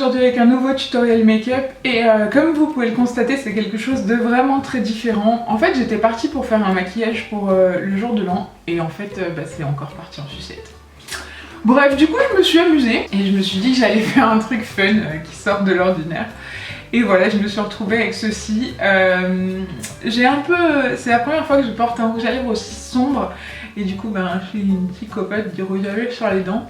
aujourd'hui avec un nouveau tutoriel make-up et comme vous pouvez le constater, c'est quelque chose de vraiment très différent. En fait, j'étais partie pour faire un maquillage pour le jour de l'an et en fait, c'est encore parti en sucette. Bref, du coup, je me suis amusée et je me suis dit que j'allais faire un truc fun qui sort de l'ordinaire. Et voilà, je me suis retrouvée avec ceci. C'est la première fois que je porte un rouge à lèvres aussi sombre et du coup, je suis une psychopathe du rouge à lèvres sur les dents.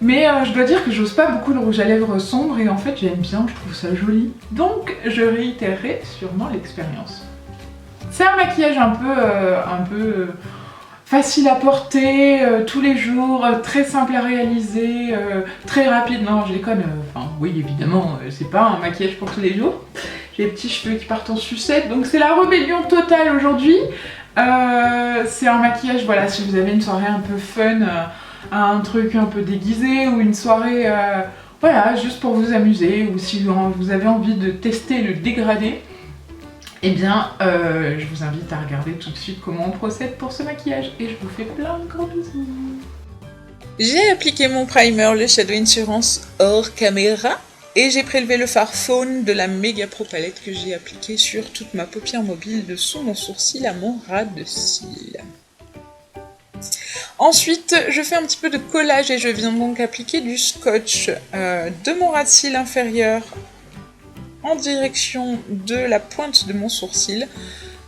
Mais je dois dire que j'ose pas beaucoup le rouge à lèvres sombre et en fait j'aime bien, je trouve ça joli. Donc je réitérerai sûrement l'expérience. C'est un maquillage un peu facile à porter, tous les jours, très simple à réaliser, très rapide. Non, je déconne, oui évidemment, c'est pas un maquillage pour tous les jours. J'ai les petits cheveux qui partent en sucette, donc c'est la rébellion totale aujourd'hui. C'est un maquillage, voilà, si vous avez une soirée un peu fun, un truc un peu déguisé ou une soirée voilà, juste pour vous amuser ou si vous avez envie de tester le dégradé, eh bien je vous invite à regarder tout de suite comment on procède pour ce maquillage et je vous fais plein de gros bisous. J'ai appliqué mon primer, le Shadow Insurance hors caméra et j'ai prélevé le fard Fawn de la Mega Pro Palette que j'ai appliqué sur toute ma paupière mobile dessous mon sourcil à mon ras de cils. Ensuite, je fais un petit peu de collage et je viens donc appliquer du scotch de mon ras de cils inférieur en direction de la pointe de mon sourcil,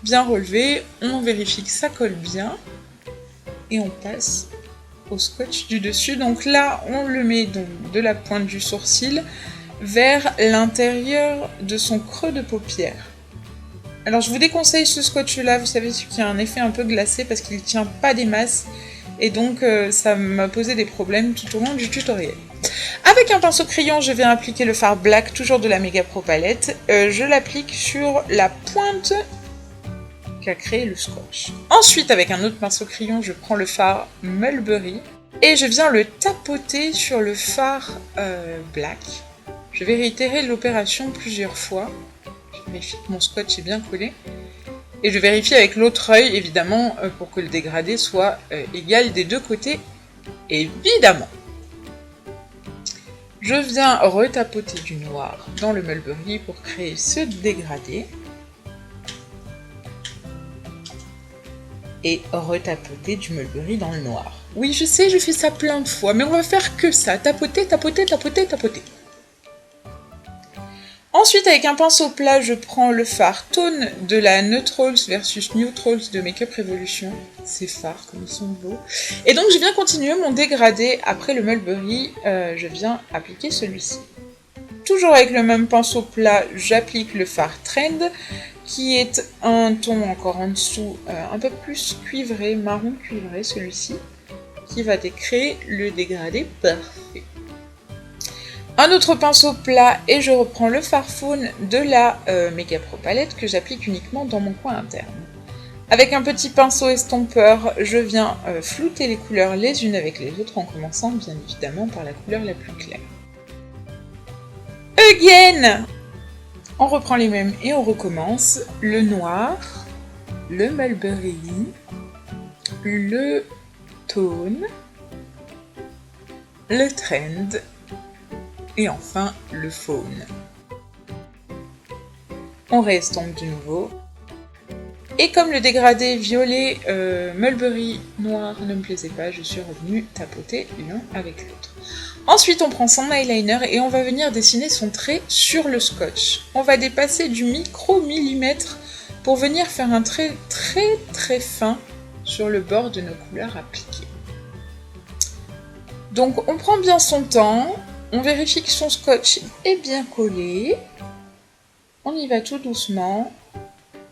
bien relevé. On vérifie que ça colle bien et on passe au scotch du dessus. Donc là, on le met donc de la pointe du sourcil vers l'intérieur de son creux de paupière. Alors je vous déconseille ce scotch là, vous savez, ce qui a un effet un peu glacé parce qu'il ne tient pas des masses. Et donc ça m'a posé des problèmes tout au long du tutoriel. Avec un pinceau crayon, je viens appliquer le fard black, toujours de la Mega Pro Palette. Je l'applique sur la pointe qu'a créé le scotch. Ensuite, avec un autre pinceau crayon, je prends le fard Mulberry et je viens le tapoter sur le fard black. Je vais réitérer l'opération plusieurs fois. Je vérifie que mon scotch est bien collé. Et je vérifie avec l'autre œil, évidemment, pour que le dégradé soit égal des deux côtés, évidemment. Je viens retapoter du noir dans le Mulberry pour créer ce dégradé. Et retapoter du Mulberry dans le noir. Oui, je sais, je fais ça plein de fois, mais on va faire que ça. Tapoter, tapoter, tapoter, tapoter. Ensuite, avec un pinceau plat, je prends le fard Tone de la Neutrals versus Neutrals de Make Up Revolution. Ces fards, comme ils sont beaux. Et donc, je viens continuer mon dégradé. Après le Mulberry, je viens appliquer celui-ci. Toujours avec le même pinceau plat, j'applique le fard Trend, qui est un ton encore en dessous, un peu plus cuivré, marron cuivré, celui-ci, qui va créer le dégradé parfait. Un autre pinceau plat et je reprends le fard Fawn de la Mega Pro Palette que j'applique uniquement dans mon coin interne. Avec un petit pinceau estompeur, je viens flouter les couleurs les unes avec les autres en commençant bien évidemment par la couleur la plus claire. Again! On reprend les mêmes et on recommence. Le noir, le Mulberry, le Tone, le Trend, et enfin le Fawn. On réestompe de nouveau. Et comme le dégradé violet Mulberry noir ne me plaisait pas, je suis revenue tapoter l'un avec l'autre. Ensuite, on prend son eyeliner et on va venir dessiner son trait sur le scotch. On va dépasser du micro-millimètre pour venir faire un trait très très fin sur le bord de nos couleurs appliquées. Donc, on prend bien son temps. On vérifie que son scotch est bien collé. On y va tout doucement.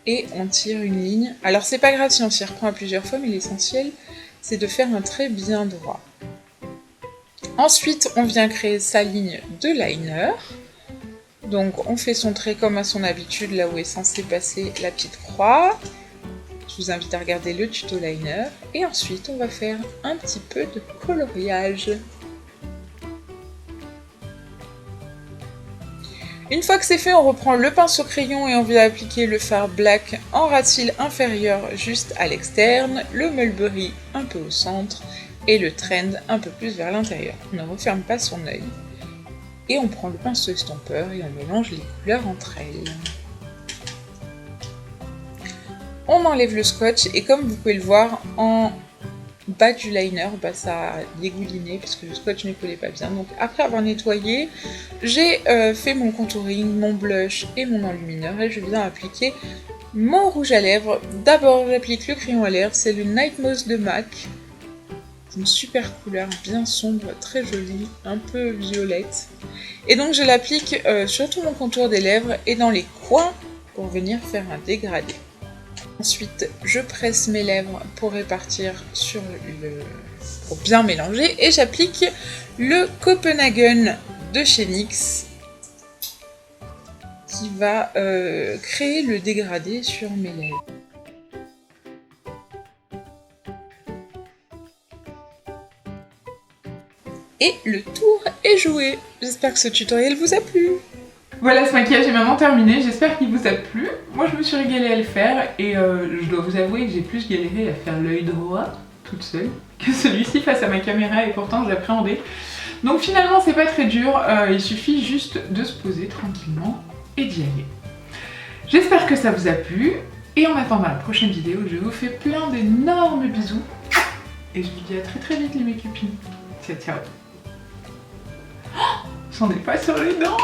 Et on tire une ligne. Alors c'est pas grave si on s'y reprend à plusieurs fois, mais l'essentiel c'est de faire un trait bien droit. Ensuite, on vient créer sa ligne de liner. Donc on fait son trait comme à son habitude, là où est censé passer la petite croix. Je vous invite à regarder le tuto liner. Et ensuite, on va faire un petit peu de coloriage. Une fois que c'est fait, on reprend le pinceau crayon et on vient appliquer le fard black en ras de cils inférieur juste à l'externe, le Mulberry un peu au centre et le Trend un peu plus vers l'intérieur. On ne referme pas son œil. Et on prend le pinceau estompeur et on mélange les couleurs entre elles. On enlève le scotch et comme vous pouvez le voir en bas du liner, ça a dégouliné parce que le scotch ne collait pas bien. Donc après avoir nettoyé, j'ai fait mon contouring, mon blush et mon enlumineur et je viens appliquer mon rouge à lèvres. D'abord j'applique le crayon à lèvres, c'est le Night Moss de MAC. C'est une super couleur, bien sombre, très jolie, un peu violette. Et donc je l'applique sur tout mon contour des lèvres et dans les coins pour venir faire un dégradé. Ensuite, je presse mes lèvres pour répartir pour bien mélanger et j'applique le Copenhagen de chez NYX qui va créer le dégradé sur mes lèvres. Et le tour est joué. J'espère que ce tutoriel vous a plu. Voilà, ce maquillage est maintenant terminé, j'espère qu'il vous a plu. Moi je me suis régalée à le faire et je dois vous avouer que j'ai plus galéré à faire l'œil droit toute seule que celui-ci face à ma caméra et pourtant j'appréhendais. Donc finalement c'est pas très dur, il suffit juste de se poser tranquillement et d'y aller. J'espère que ça vous a plu et en attendant la prochaine vidéo je vous fais plein d'énormes bisous et je vous dis à très très vite les mes copines. Ciao ciao. J'en ai pas sur les dents.